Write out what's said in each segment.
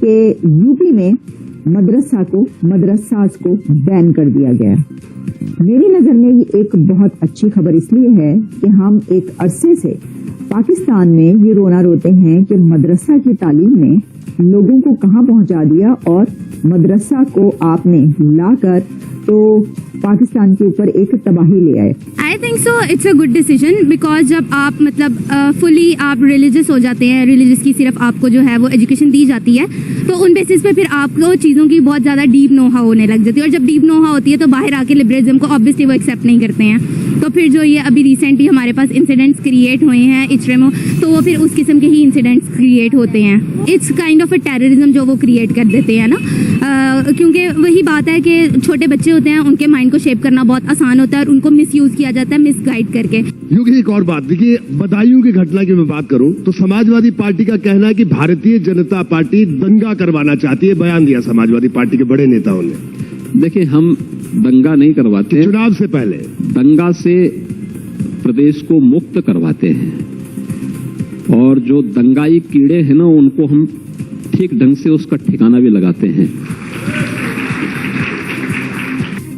کہ यूपी में मदरसास को बैन कर दिया गया है। मेरी नज़र में ये एक बहुत अच्छी खबर इसलिए है कि हम एक अरसे से पाकिस्तान में ये रोना रोते हैं कि मदरसा की तालीम ने लोगों को कहाँ पहुँचा दिया और मदरसा को आपने लाकर तो पाकिस्तान के ऊपर एक तबाही ले आए। I think so it's a good decision because जब आप मतलब फुली आप रिलीजियस हो जाते हैं, रिलीजियस की सिर्फ आपको जो है वो एजुकेशन दी जाती है, तो उन बेसिस पे फिर आपको चीज़ों की बहुत ज़्यादा डीप नोहा होने लग जाती है, और जब डीप नोहा होती है तो बाहर आके लिबरलिज्म को ऑब्वियसली वो एक्सेप्ट नहीं करते हैं। तो फिर जो ये अभी रिसेंटली हमारे पास इंसिडेंट्स क्रिएट हुए हैं इचरे तो वो फिर उस किस्म के ही इंसिडेंट्स क्रिएट होते हैं। It's kind of a terrorism जो वो क्रिएट कर देते हैं ना, क्योंकि वही बात है कि छोटे बच्चे होते हैं, उनके माइंड को शेप करना बहुत आसान होता है और उनको मिसयूज किया जाता है, मिसगाइड करके। यूं एक और बात देखिए, बदायूं की घटना की मैं बात करूं तो समाजवादी पार्टी का कहना है कि भारतीय जनता पार्टी दंगा करवाना चाहती है। बयान दिया समाजवादी पार्टी के बड़े नेताओं ने। देखिए, हम दंगा नहीं करवाते, चुनाव से पहले दंगा से प्रदेश को मुक्त करवाते हैं, और जो दंगाई कीड़े हैं ना उनको हम ठीक ढंग से उसका ठिकाना भी लगाते हैं।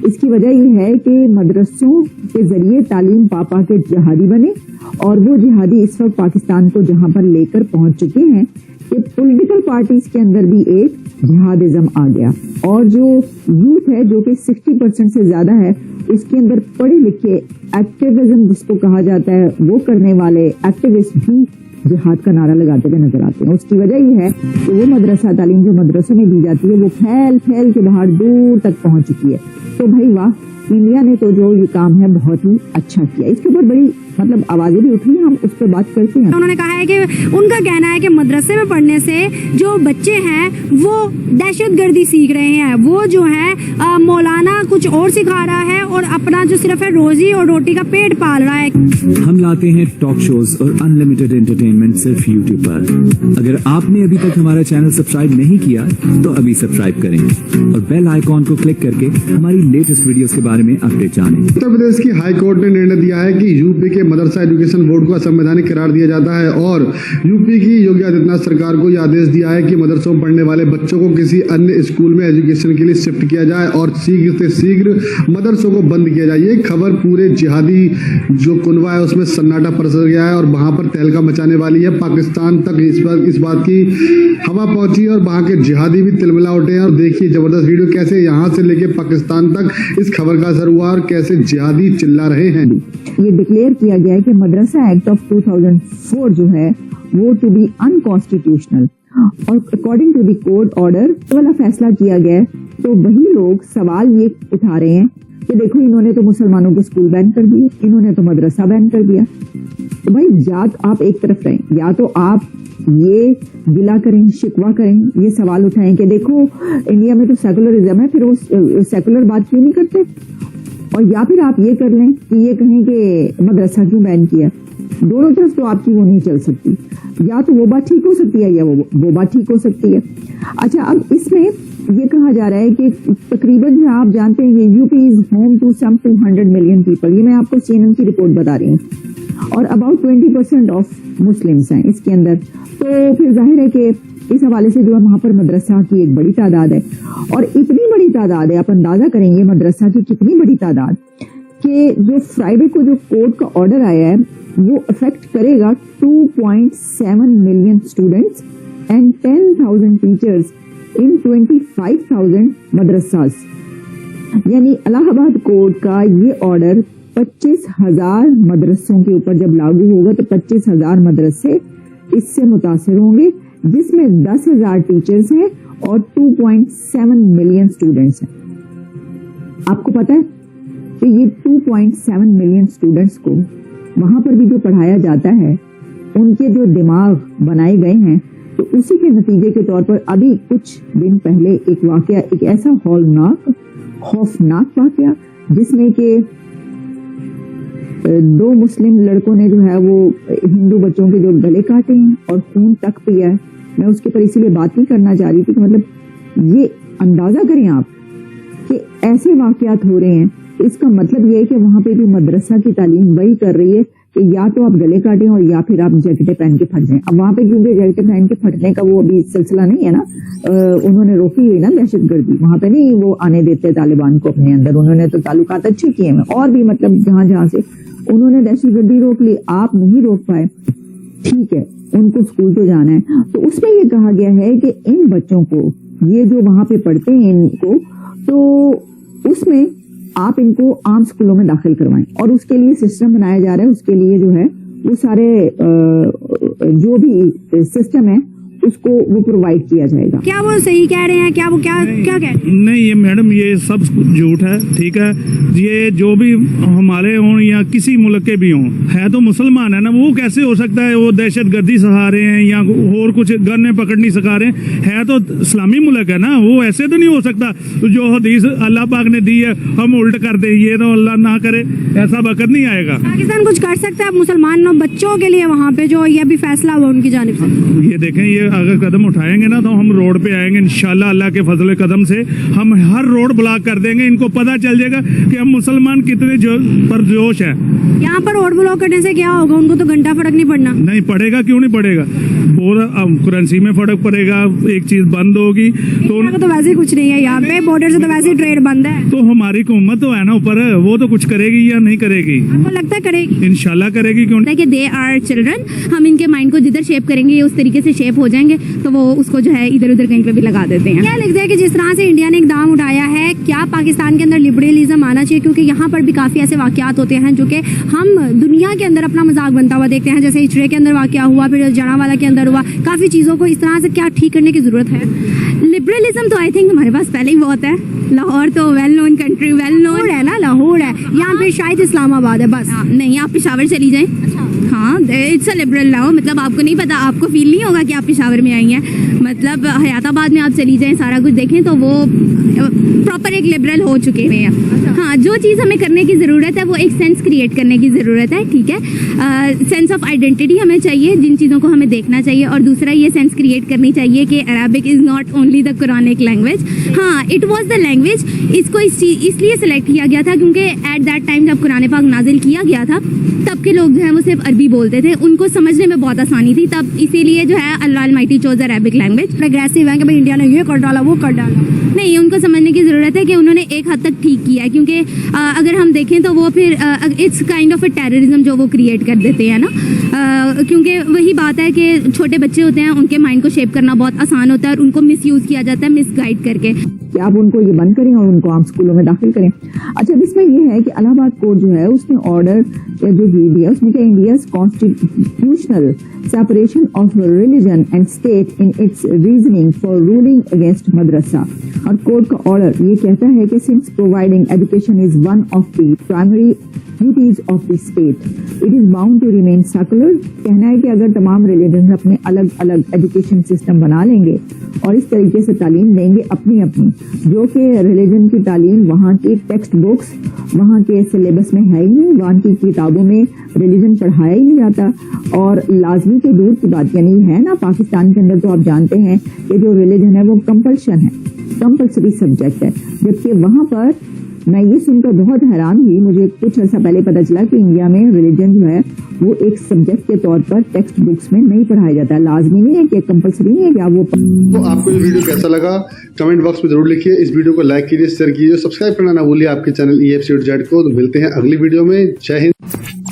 इसकी वजह यह है कि मदरसों के जरिए तालीम पापा के जिहादी बने, और वो जिहादी इस वक्त पाकिस्तान को जहां पर लेकर पहुंच चुके हैं कि पॉलिटिकल पार्टीज के अंदर भी एक जिहादिज्म आ गया, और जो यूथ है जो कि 60% से ज्यादा है, उसके अंदर पढ़े लिखे एक्टिविज्म जिसको कहा जाता है वो करने वाले एक्टिविस्ट भी जिहाद का नारा लगाते हुए नजर आते हैं। उसकी वजह यह है कि वो मदरसा तालीम जो मदरसों में दी जाती है वो फैल फैल के बाहर दूर तक पहुंच चुकी है। तो भाई वाह, इंडिया ने तो जो ये काम है बहुत ही अच्छा किया। इसके ऊपर बड़ी मतलब आवाजें भी उठी, हम उस पर बात करते हैं। उन्होंने कहा है कि उनका कहना है कि मदरसे में पढ़ने से जो बच्चे हैं वो दहशतगर्दी सीख रहे हैं, वो जो है मौलाना कुछ और सिखा रहा है और अपना जो सिर्फ है रोजी और रोटी का पेट पाल रहा है। हम लाते हैं टॉक शोज और अनलिमिटेड एंटरटेनमेंट सिर्फ यूट्यूब पर। अगर आपने अभी तक हमारा चैनल सब्सक्राइब नहीं किया तो अभी सब्सक्राइब करें और बेल आइकॉन को क्लिक करके हमारी लेटेस्ट वीडियोस के बारे में अपडेट जानें। उत्तर प्रदेश की हाई कोर्ट ने निर्णय दिया है कि यूपी के मदरसा एजुकेशन बोर्ड को असंवैधानिक करार दिया जाता है, और यूपी की योगी आदित्यनाथ सरकार को यह आदेश दिया है कि मदरसों में पढ़ने वाले बच्चों को किसी अन्य स्कूल में एजुकेशन के लिए शिफ्ट किया जाए और शीघ्र से शीघ्र मदरसों को बंद किया जाए। ये खबर पूरे जिहादी जो कुनवा है उसमें सन्नाटा पसर गया है और वहां पर तहलका मचाने वाली है। पाकिस्तान तक इस बात की हवा पहुंची और वहां के जिहादी भी तिलमिला उठे हैं। और देखिए जबरदस्त वीडियो कैसे यहाँ से लेके पाकिस्तान तक इस खबर का असर हुआ और कैसे जिहादी चिल्ला रहे हैं। ये डिक्लेयर किया गया है कि मदरसा एक्ट ऑफ 2004 जो है वो टू बी अनकॉन्स्टिट्यूशनल, और according to the court order वाला फैसला किया गया है। तो वही लोग सवाल ये उठा रहे हैं कि देखो इन्होंने तो मुसलमानों को स्कूल बैन कर दिए, इन्होंने तो मदरसा बैन कर दिया। तो भाई या तो आप एक तरफ रहें, या तो आप ये गिला करें, शिकवा करें, ये सवाल उठाएं कि देखो इंडिया में तो सेकुलरिज्म है, फिर वो सेकुलर बात क्यों नहीं करते, और या फिर आप ये कर लें कि ये कहें कि मदरसा क्यों बैन किया। दोनों तरफ तो आपकी वो नहीं चल सकती, या तो वो बात ठीक हो सकती है या वो बात ठीक हो सकती है। अच्छा, अब इसमें ये कहा जा रहा है कि तकरीबन जो आप जानते हैं UP is home to some 200 million people, ये मैं आपको CNN की रिपोर्ट बता रही हूँ, और अबाउट 20% ऑफ मुस्लिम्स हैं इसके अंदर। तो फिर जाहिर है कि इस हवाले से जो है वहां पर मदरसा की एक बड़ी तादाद है, और इतनी बड़ी तादाद है, आप अंदाजा करेंगे मदरसा की कितनी बड़ी तादाद, कि जो फ्राइडे को जो कोर्ट का ऑर्डर आया है वो अफेक्ट करेगा 2.7 million students and 10,000 teachers in 25,000 मदरसास। यानी इलाहाबाद कोर्ट का ये ऑर्डर 25,000 मदरसों के ऊपर जब लागू होगा तो 25,000 मदरसे इससे मुतासर होंगे, जिसमें 10,000 टीचर्स हैं और 2.7 मिलियन स्टूडेंट्स हैं। आपको पता है कि ये 2.7 मिलियन स्टूडेंट्स को वहां पर भी जो पढ़ाया जाता है, उनके जो दिमाग बनाए गए हैं, तो उसी के नतीजे के तौर पर अभी कुछ दिन पहले एक वाकया, एक ऐसा हौलनाक खौफनाक वाकया जिसमें कि 2 मुस्लिम लड़कों ने जो है वो हिंदू बच्चों के जो गले काटे हैं और खून तक पिया है। मैं उसके पर इसीलिए बात नहीं करना चाह रही थी कि मतलब ये अंदाजा करें आप कि ऐसे वाकयात हो रहे हैं। इसका मतलब ये है कि वहां पे भी मदरसा की तालीम वही कर रही है कि या तो आप गले काटें और या फिर आप जैकेटें पहन के फट जाएं। अब वहां पे क्योंकि जैकेटें पहन के फटने का वो अभी सिलसिला नहीं है ना, उन्होंने रोकी हुई ना दहशतगर्दी, वहां पे नहीं वो आने देते तालिबान को अपने अंदर, उन्होंने तो ताल्लुकात अच्छे किए हैं और भी मतलब जहां जहां से उन्होंने दहशतगर्दी रोक ली, आप नहीं रोक पाए, ठीक है, उनको स्कूल तो जाना है। तो उसमें ये कहा गया है कि इन बच्चों को, ये जो वहां पे पढ़ते हैं इनको, तो उसमें आप इनको आम स्कूलों में दाखिल करवाएं और उसके लिए सिस्टम बनाया जा रहा है, उसके लिए जो है वो सारे जो भी सिस्टम है उसको वो प्रोवाइड किया जाएगा। क्या वो सही कह रहे हैं? क्या वो क्या कह रहे हैं? नहीं, ये मैडम ये सब झूठ है, ठीक है। ये जो भी हमारे हों या किसी मुल्क के भी हों, है तो मुसलमान है ना, वो कैसे हो सकता है वो दहशतगर्दी सिखा रहे हैं या और कुछ गन पकड़ नहीं सिखा रहे हैं, है तो इस्लामी मुल्क है ना, वो ऐसे तो नहीं हो सकता। तो जो हदीस अल्लाह पाक ने दी है हम उल्ट कर दे, ये तो अल्लाह ना करे, ऐसा वक्त नहीं आएगा। पाकिस्तान कुछ कर सकता है मुसलमान बच्चों के लिए वहाँ पे, जो ये भी फैसला हुआ उनकी जानिब से? ये देखें, ये अगर कदम उठाएंगे ना तो हम रोड पे आएंगे इंशाल्लाह, अल्लाह के फजल कदम से हम हर रोड ब्लॉक कर देंगे। इनको पता चल जाएगा कि हम मुसलमान कितने परजोश है। यहाँ पर रोड ब्लॉक करने से क्या होगा? उनको तो घंटा फर्क नहीं पड़ना। नहीं पड़ेगा, क्यों नहीं पड़ेगा, करेंसी में फर्क पड़ेगा, एक चीज बंद होगी तो वैसे कुछ नहीं है यहाँ पे, बॉर्डर से तो वैसे ट्रेड बंद है। तो हमारी हुकूमत तो है ना ऊपर, वो तो कुछ करेगी या नहीं करेगी? आपको लगता है करेगी? इंशाल्लाह करेगी। क्यों कि दे आर चिल्ड्रन, हम इनके माइंड को जिधर शेप करेंगे ये उस तरीके से शेप हो जाएंगे, तो वो उसको जो है इधर उधर कहीं पे भी लगा देते हैं। क्या लगता है कि जिस तरह से इंडिया ने इकदाम उठाया है, क्या पाकिस्तान के अंदर लिबरलिज्म आना चाहिए? क्योंकि यहाँ पर भी काफी ऐसे वाकयात होते हैं जो कि हम दुनिया के अंदर अपना मजाक बनता हुआ देखते हैं, जैसे इचरे के अंदर वाकया हुआ, फिर जनावाला के अंदर हुआ, काफी चीजों को इस तरह से क्या ठीक करने की जरूरत है? लिबरलिज्म तो आई थिंक हमारे पास पहले ही बहुत है। लाहौर तो well known country, well known है ना, लाहौर है, यहाँ पे शायद इस्लामाबाद है बस। नहीं, आप पेशावर चली जाएं। हाँ, इट्स अ लिबरल नाउ, मतलब आपको नहीं पता, आपको फील नहीं होगा कि आप पेशावर में आई हैं, मतलब हयाताबाद में आप चली जाएं, सारा कुछ देखें तो वो प्रॉपर एक लिबरल हो चुके हैं। हाँ, जो चीज़ हमें करने की ज़रूरत है वो एक सेंस क्रिएट करने की ज़रूरत है, ठीक है, सेंस ऑफ आइडेंटिटी हमें चाहिए, जिन चीज़ों को हमें देखना चाहिए, और दूसरा ये सेंस क्रिएट करनी चाहिए कि Arabic is not only the Quranic language. हाँ, इट वाज द लैंग्वेज, इसको इसलिए सेलेक्ट किया गया था क्योंकि एट दैट टाइम जब कुरान पाक नाजिल किया गया था तब के लोग जो है वो सिर्फ अरबी बोलते थे, उनको समझने में बहुत आसानी थी, तब इसीलिए जो है Allah almighty chose Arabic language. Progressive है कि भाई इंडिया ने ये कर डाला वो कर डाला, नहीं, उनको समझने की ज़रूरत है कि उन्होंने एक हद तक ठीक किया है, क्योंकि अगर हम देखें तो वो फिर it's kind of a terrorism जो वो क्रिएट कर देते हैं ना, क्योंकि वही बात है कि छोटे बच्चे होते हैं, उनके माइंड को शेप करना बहुत आसान होता है और उनको मिसयूज़ किया जाता है, मिसगाइड करके। कि आप उनको ये बंद करें और उनको आम स्कूलों में दाखिल करें। अच्छा, इसमें ये है कि इलाहाबाद कोर्ट जो है उसने ऑर्डर जो दे दिया उसमें क्या, India's constitutional separation of religion and state in its reasoning for ruling against madrasa. और कोर्ट का ऑर्डर ये कहता है कि since providing education is one of the primary duties of the state, it is bound to remain secular. कहना है कि अगर तमाम रिलीजन अपने अलग अलग एजुकेशन सिस्टम बना लेंगे और इस तरीके से तालीम देंगे अपनी अपनी, जो कि रिलीजन की तालीम वहाँ की टेक्स्ट बुक्स वहाँ के सिलेबस में है ही नहीं, वहाँ की किताबों में रिलीजन पढ़ाया ही नहीं जाता। और लाजमी के दूर की बात यानी है ना, पाकिस्तान के अंदर तो आप जानते हैं कि जो रिलीजन है वो कंपल्शन है, कंपल्सरी सब्जेक्ट है, जबकि वहाँ पर मैं ये सुनकर बहुत हैरान हुई, मुझे कुछ अर्सा पहले पता चला कि इंडिया में रिलीजन जो है वो एक सब्जेक्ट के तौर पर टेक्स्ट बुक्स में नहीं पढ़ाया जाता, लाजमी नहीं है कि कंपल्सरी नहीं है कि आप वो। तो आपको ये वीडियो कैसा लगा कमेंट बॉक्स में जरूर लिखिए, इस वीडियो को लाइक कीजिए, शेयर कीजिए, सब्सक्राइब करना ना भूलिए आपके चैनल EFC को। तो मिलते हैं अगली वीडियो में, जय हिंद।